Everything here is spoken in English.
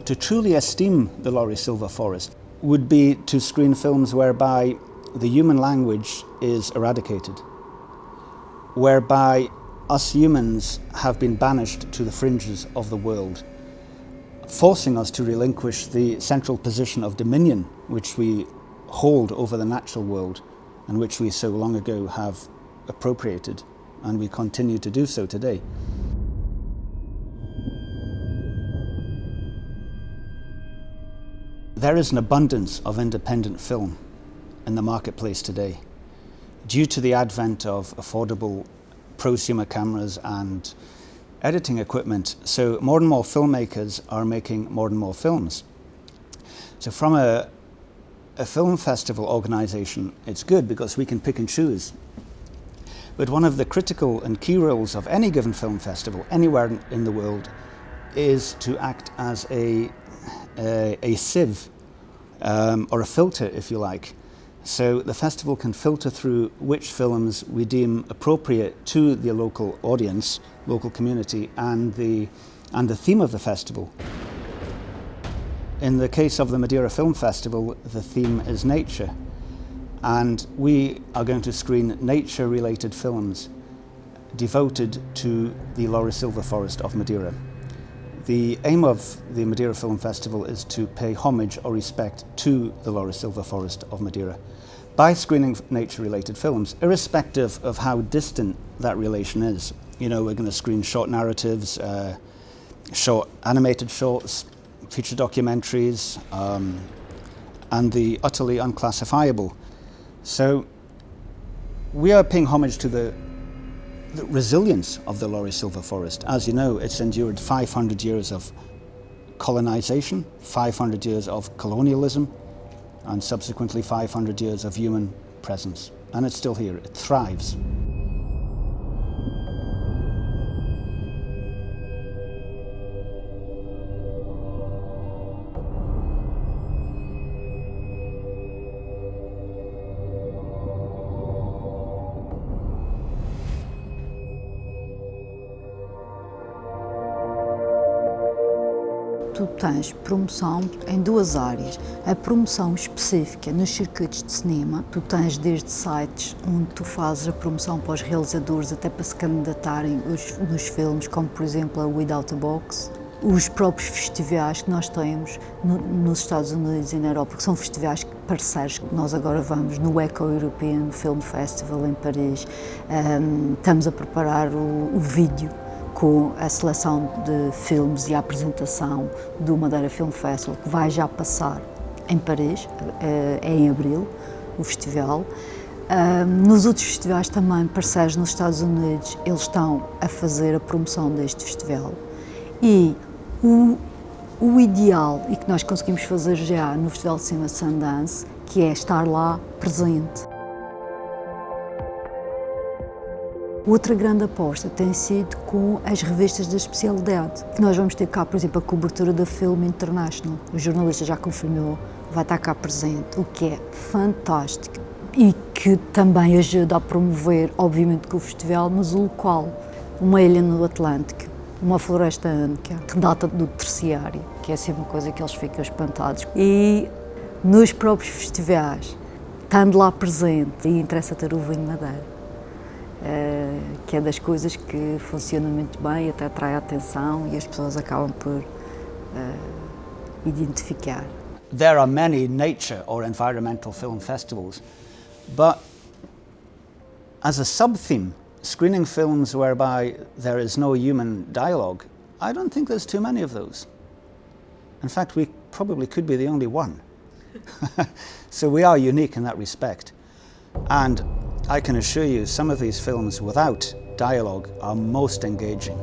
To truly esteem the Laurissilva forest would be to screen films whereby the human language is eradicated, whereby us humans have been banished to the fringes of the world, forcing us to relinquish the central position of dominion which we hold over the natural world and which we so long ago have appropriated, and we continue to do so today. There is an abundance of independent film in the marketplace today due to the advent of affordable prosumer cameras and editing equipment. So more and more filmmakers are making more and more films. So from a film festival organization, it's good because we can pick and choose. But one of the critical and key roles of any given film festival anywhere in the world is to act as a sieve or a filter, if you like. So the festival can filter through which films we deem appropriate to the local audience, local community, and the theme of the festival. In the case of the Madeira Film Festival, the theme is nature, and we are going to screen nature-related films devoted to the Laurissilva forest of Madeira. The aim of the Madeira Film Festival is to pay homage or respect to the Laurissilva forest of Madeira by screening nature-related films, irrespective of how distant that relation is. You know, we're going to screen short narratives, short animated shorts, feature documentaries, and the utterly unclassifiable. So we are paying homage to the resilience of the Laurissilva forest. As you know, it's endured 500 years of colonization, 500 years of colonialism, and subsequently 500 years of human presence. And it's still here, it thrives. Tu tens promoção em duas áreas. A promoção específica nos circuitos de cinema. Tu tens desde sites onde tu fazes a promoção para os realizadores até para se candidatarem nos filmes, como por exemplo a Without a Box. Os próprios festivais que nós temos nos Estados Unidos e na Europa, que são festivais parceiros. Nós agora vamos no European Film Festival em Paris. Estamos a preparar o vídeo com a seleção de filmes e a apresentação do Madeira Film Fest, que vai já passar em Paris, é em abril, o festival. Nos outros festivais também, parceiros nos Estados Unidos, eles estão a fazer a promoção deste festival. E o ideal, e que nós conseguimos fazer já no Festival de Cinema Sundance, que é estar lá presente. Outra grande aposta tem sido com as revistas da especialidade, que nós vamos ter cá, por exemplo, a cobertura da Film International. O jornalista já confirmou, vai estar cá presente, o que é fantástico e que também ajuda a promover, obviamente, com o festival, mas o local. Uma ilha no Atlântico, uma floresta única, que data do terciário, que é sempre uma coisa que eles ficam espantados. E nos próprios festivais, estando lá presente, e interessa ter o vinho Madeira. Que é das coisas que funcionam muito bem, até atrai a atenção e as pessoas acabam por identificar. There are many nature or environmental film festivals, but as a sub-theme, screening films whereby there is no human dialogue, I don't think there's too many of those. In fact, we probably could be the only one. So we are unique in that respect. And I can assure you, some of these films without dialogue are most engaging.